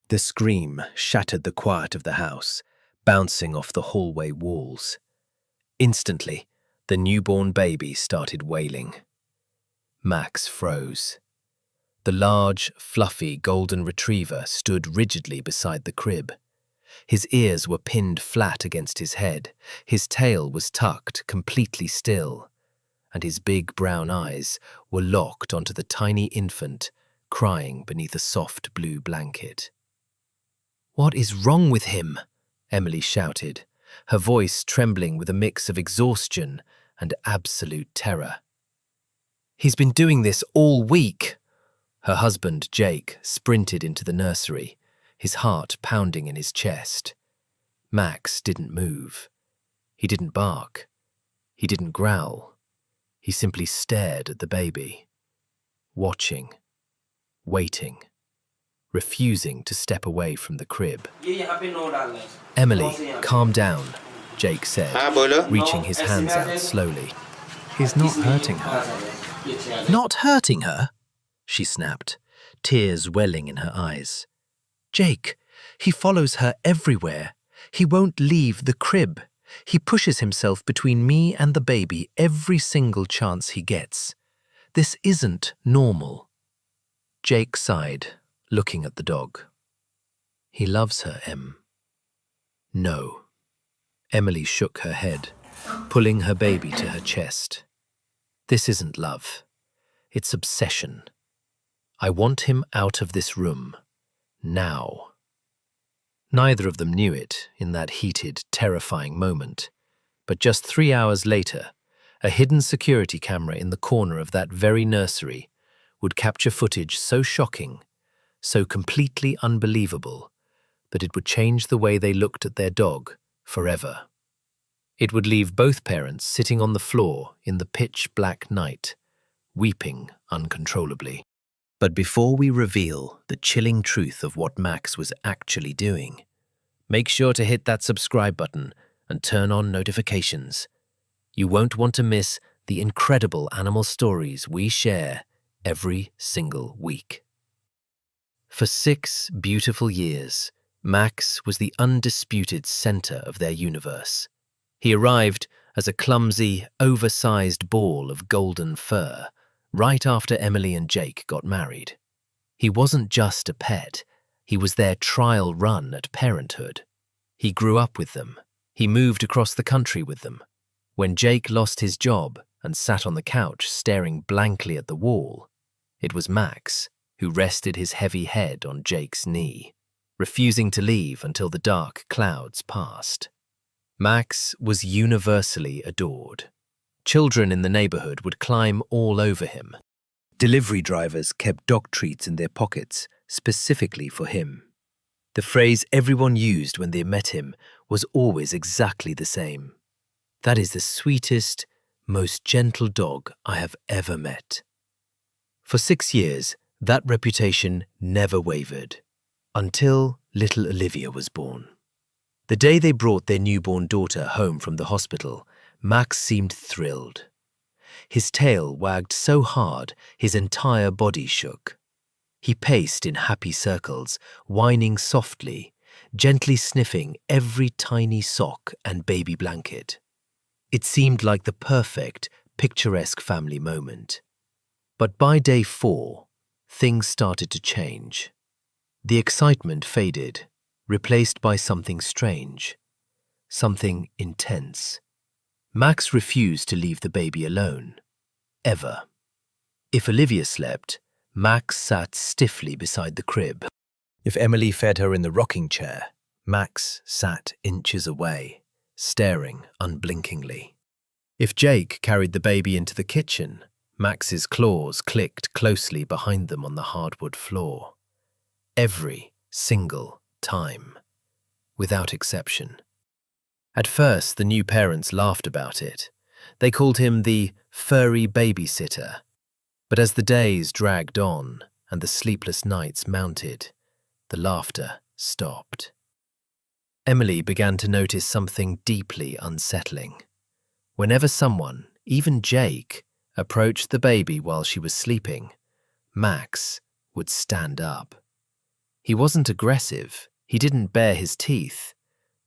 The scream shattered the quiet of the house, bouncing off the hallway walls. Instantly, the newborn baby started wailing. Max froze. The large, fluffy golden retriever stood rigidly beside the crib. His ears were pinned flat against his head, his tail was tucked completely still, and his big brown eyes were locked onto the tiny infant crying beneath a soft blue blanket. "What is wrong with him?" Emily shouted, her voice trembling with a mix of exhaustion and absolute terror. "He's been doing this all week." Her husband, Jake, sprinted into the nursery, his heart pounding in his chest. Max didn't move. He didn't bark. He didn't growl. He simply stared at the baby, watching, waiting, refusing to step away from the crib. "Emily, calm down," Jake said, reaching his hands out slowly. "He's not hurting her." "Not hurting her?" she snapped, tears welling in her eyes. "Jake, he follows her everywhere. He won't leave the crib. He pushes himself between me and the baby every single chance he gets. This isn't normal." Jake sighed, looking at the dog. "He loves her, Em." "No." Emily shook her head, pulling her baby to her chest. "This isn't love. It's obsession. I want him out of this room. Now." Neither of them knew it in that heated, terrifying moment, but just 3 hours later, a hidden security camera in the corner of that very nursery would capture footage so shocking, so completely unbelievable, that it would change the way they looked at their dog forever. It would leave both parents sitting on the floor in the pitch-black night, weeping uncontrollably. But before we reveal the chilling truth of what Max was actually doing, make sure to hit that subscribe button and turn on notifications. You won't want to miss the incredible animal stories we share every single week. For 6 beautiful years, Max was the undisputed center of their universe. He arrived as a clumsy, oversized ball of golden fur right after Emily and Jake got married. He wasn't just a pet, he was their trial run at parenthood. He grew up with them. He moved across the country with them. When Jake lost his job and sat on the couch staring blankly at the wall, it was Max who rested his heavy head on Jake's knee, refusing to leave until the dark clouds passed. Max was universally adored. Children in the neighborhood would climb all over him. Delivery drivers kept dog treats in their pockets specifically for him. The phrase everyone used when they met him was always exactly the same. "That is the sweetest, most gentle dog I have ever met." For 6 years, that reputation never wavered, until little Olivia was born. The day they brought their newborn daughter home from the hospital, Max seemed thrilled. His tail wagged so hard his entire body shook. He paced in happy circles, whining softly, gently sniffing every tiny sock and baby blanket. It seemed like the perfect, picturesque family moment. But by day 4, things started to change. The excitement faded, replaced by something strange, something intense. Max refused to leave the baby alone, ever. If Olivia slept, Max sat stiffly beside the crib. If Emily fed her in the rocking chair, Max sat inches away, staring unblinkingly. If Jake carried the baby into the kitchen, Max's claws clicked closely behind them on the hardwood floor. Every single time, without exception. At first, the new parents laughed about it. They called him the furry babysitter. But as the days dragged on and the sleepless nights mounted, the laughter stopped. Emily began to notice something deeply unsettling. Whenever someone, even Jake, approached the baby while she was sleeping, Max would stand up. He wasn't aggressive, he didn't bare his teeth,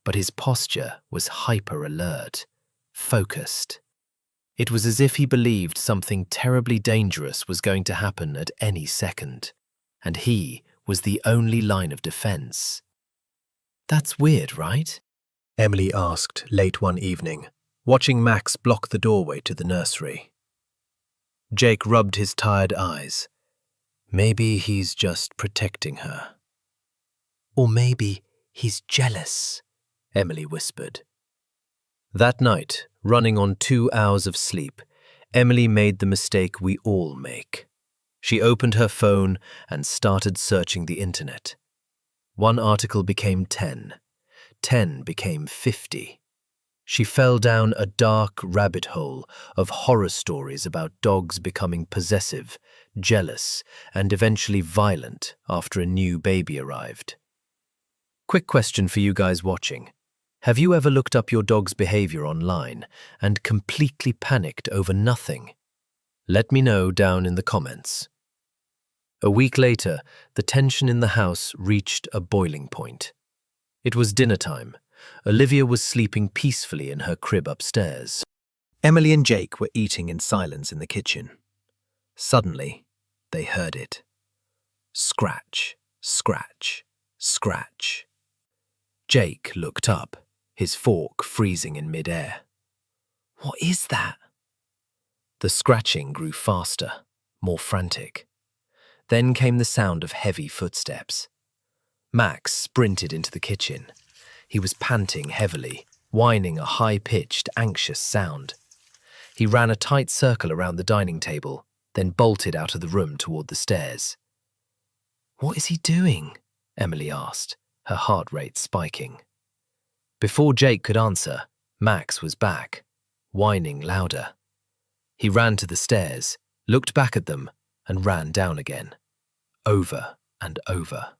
but his posture was hyper-alert, focused. It was as if he believed something terribly dangerous was going to happen at any second, and he was the only line of defense. "That's weird, right?" Emily asked late one evening, watching Max block the doorway to the nursery. Jake rubbed his tired eyes. Maybe he's just protecting her. "Or maybe he's jealous," Emily whispered. That night, running on 2 hours of sleep, Emily made the mistake we all make. She opened her phone and started searching the internet. One article became 10. 10 became 50. She fell down a dark rabbit hole of horror stories about dogs becoming possessive, jealous, and eventually violent after a new baby arrived. Quick question for you guys watching. Have you ever looked up your dog's behavior online and completely panicked over nothing? Let me know down in the comments. A week later, the tension in the house reached a boiling point. It was dinner time. Olivia was sleeping peacefully in her crib upstairs. Emily and Jake were eating in silence in the kitchen. Suddenly, they heard it. Scratch, scratch, scratch. Jake looked up, his fork freezing in mid-air. "What is that?" The scratching grew faster, more frantic. Then came the sound of heavy footsteps. Max sprinted into the kitchen. He was panting heavily, whining a high-pitched, anxious sound. He ran a tight circle around the dining table, then bolted out of the room toward the stairs. "What is he doing?" Emily asked, her heart rate spiking. Before Jake could answer, Max was back, whining louder. He ran to the stairs, looked back at them, and ran down again, over and over.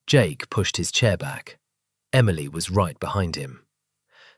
Jake pushed his chair back. Emily was right behind him.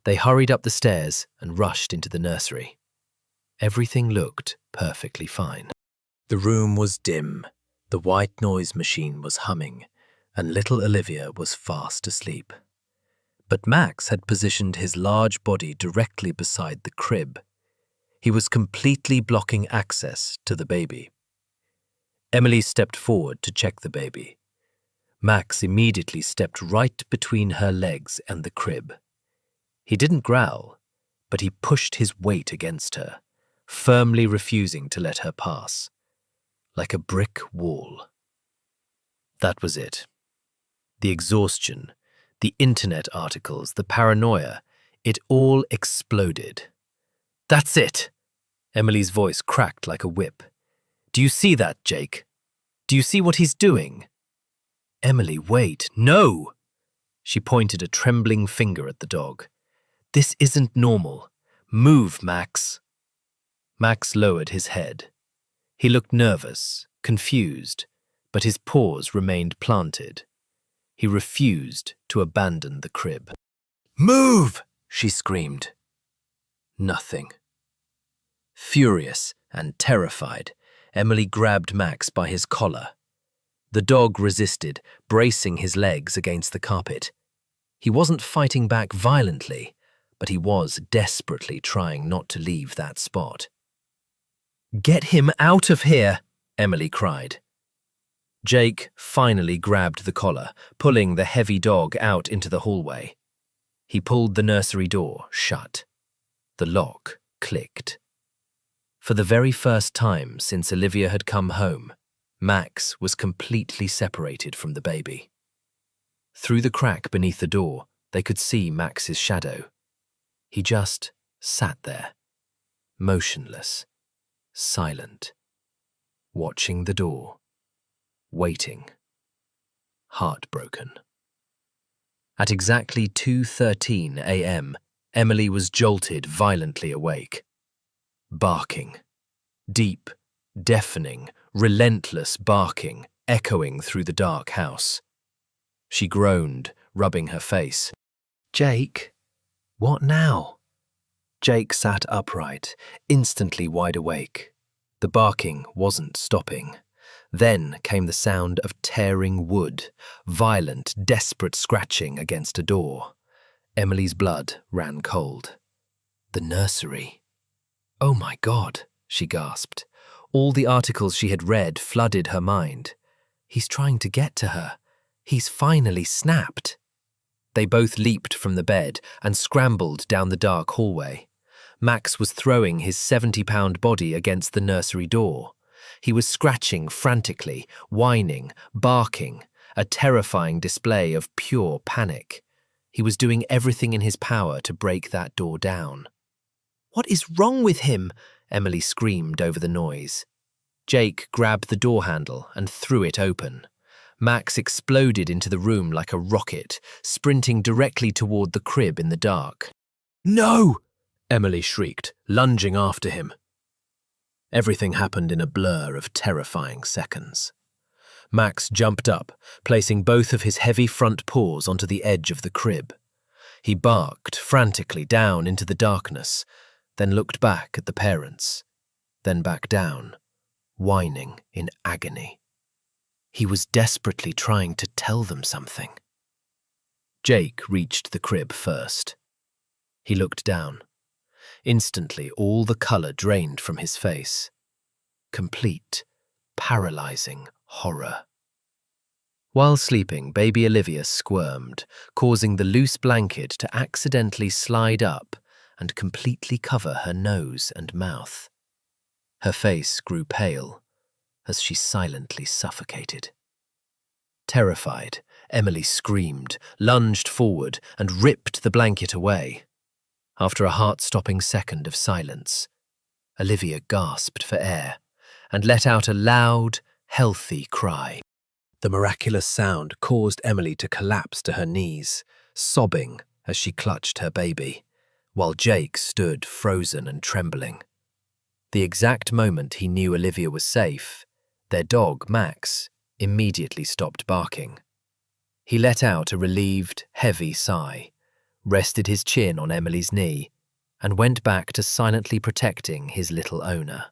They hurried up the stairs and rushed into the nursery. Everything looked perfectly fine. The room was dim, the white noise machine was humming, and little Olivia was fast asleep. But Max had positioned his large body directly beside the crib. He was completely blocking access to the baby. Emily stepped forward to check the baby. Max immediately stepped right between her legs and the crib. He didn't growl, but he pushed his weight against her, firmly refusing to let her pass, like a brick wall. That was it. The exhaustion, the internet articles, the paranoia, it all exploded. "That's it!" Emily's voice cracked like a whip. "Do you see that, Jake? Do you see what he's doing?" "Emily, wait, no!" She pointed a trembling finger at the dog. "This isn't normal. Move, Max." Max lowered his head. He looked nervous, confused, but his paws remained planted. He refused to abandon the crib. "Move!" she screamed. Nothing. Furious and terrified, Emily grabbed Max by his collar. The dog resisted, bracing his legs against the carpet. He wasn't fighting back violently, but he was desperately trying not to leave that spot. "Get him out of here!" Emily cried. Jake finally grabbed the collar, pulling the heavy dog out into the hallway. He pulled the nursery door shut. The lock clicked. For the very first time since Olivia had come home, Max was completely separated from the baby. Through the crack beneath the door, they could see Max's shadow. He just sat there, motionless, silent, watching the door, waiting, heartbroken. At exactly 2:13 a.m., Emily was jolted violently awake. Barking. Deep, deafening, relentless barking echoing through the dark house. She groaned, rubbing her face. "Jake, what now?" Jake sat upright, instantly wide awake. The barking wasn't stopping. Then came the sound of tearing wood, violent, desperate scratching against a door. Emily's blood ran cold. The nursery. Oh my God, she gasped. All the articles she had read flooded her mind. He's trying to get to her. He's finally snapped. They both leaped from the bed and scrambled down the dark hallway. Max was throwing his 70-pound body against the nursery door. He was scratching frantically, whining, barking, a terrifying display of pure panic. He was doing everything in his power to break that door down. "What is wrong with him?" Emily screamed over the noise. Jake grabbed the door handle and threw it open. Max exploded into the room like a rocket, sprinting directly toward the crib in the dark. "No!" Emily shrieked, lunging after him. Everything happened in a blur of terrifying seconds. Max jumped up, placing both of his heavy front paws onto the edge of the crib. He barked frantically down into the darkness, then looked back at the parents, then back down, whining in agony. He was desperately trying to tell them something. Jake reached the crib first. He looked down. Instantly, all the color drained from his face. Complete, paralyzing horror. While sleeping, baby Olivia squirmed, causing the loose blanket to accidentally slide up and completely cover her nose and mouth. Her face grew pale as she silently suffocated. Terrified, Emily screamed, lunged forward, and ripped the blanket away. After a heart-stopping second of silence, Olivia gasped for air and let out a loud, healthy cry. The miraculous sound caused Emily to collapse to her knees, sobbing as she clutched her baby, while Jake stood frozen and trembling. The exact moment he knew Olivia was safe, their dog, Max, immediately stopped barking. He let out a relieved, heavy sigh, rested his chin on Emily's knee, and went back to silently protecting his little owner.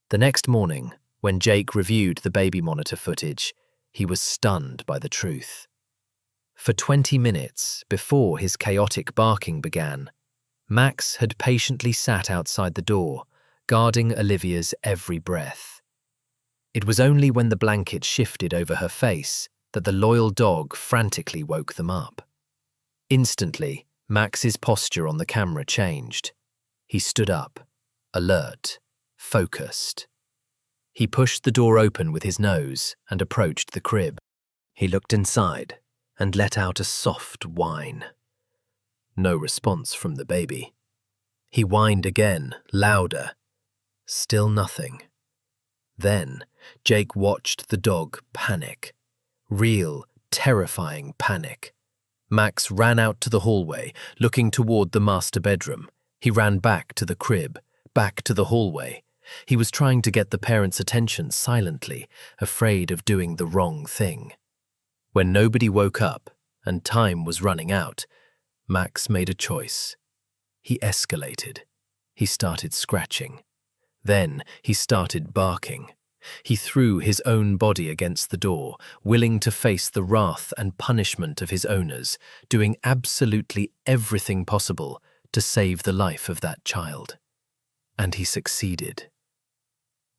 The next morning, when Jake reviewed the baby monitor footage, he was stunned by the truth. For 20 minutes before his chaotic barking began, Max had patiently sat outside the door, guarding Olivia's every breath. It was only when the blanket shifted over her face that the loyal dog frantically woke them up. Instantly, Max's posture on the camera changed. He stood up, alert, focused. He pushed the door open with his nose and approached the crib. He looked inside and let out a soft whine. No response from the baby. He whined again, louder. Still nothing. Then, Jake watched the dog panic. Real, terrifying panic. Max ran out to the hallway, looking toward the master bedroom. He ran back to the crib, back to the hallway. He was trying to get the parents' attention silently, afraid of doing the wrong thing. When nobody woke up and time was running out, Max made a choice. He escalated. He started scratching. Then he started barking. He threw his own body against the door, willing to face the wrath and punishment of his owners, doing absolutely everything possible to save the life of that child. And he succeeded.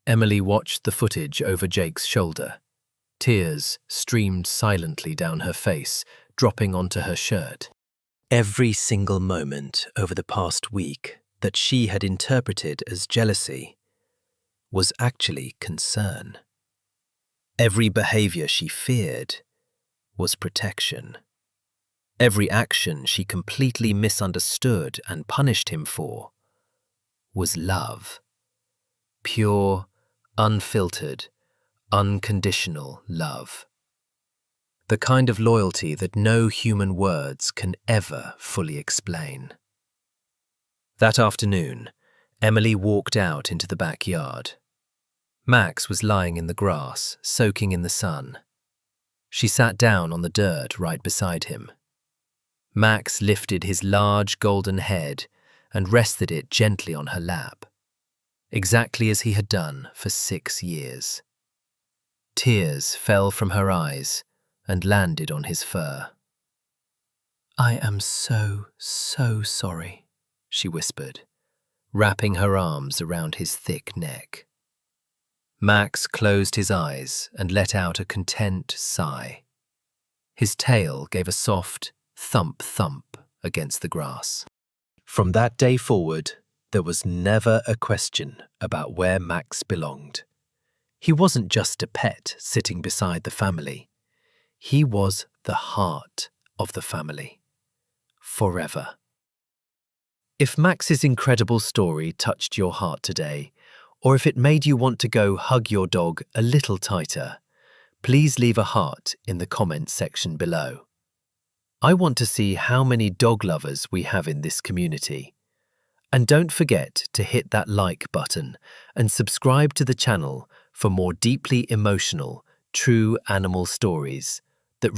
Emily watched the footage over Jake's shoulder. Tears streamed silently down her face, dropping onto her shirt. Every single moment over the past week that she had interpreted as jealousy was actually concern. Every behavior she feared was protection. Every action she completely misunderstood and punished him for was love. Pure, unfiltered, unconditional love. The kind of loyalty that no human words can ever fully explain. That afternoon, Emily walked out into the backyard. Max was lying in the grass, soaking in the sun. She sat down on the dirt right beside him. Max lifted his large golden head and rested it gently on her lap, exactly as he had done for 6 years. Tears fell from her eyes and landed on his fur. "I am so sorry," she whispered, wrapping her arms around his thick neck. Max closed his eyes and let out a content sigh. His tail gave a soft thump-thump against the grass. From that day forward, there was never a question about where Max belonged. He wasn't just a pet sitting beside the family. He was the heart of the family. Forever. If Max's incredible story touched your heart today, or if it made you want to go hug your dog a little tighter, please leave a heart in the comments section below. I want to see how many dog lovers we have in this community. And don't forget to hit that like button and subscribe to the channel for more deeply emotional, true animal stories that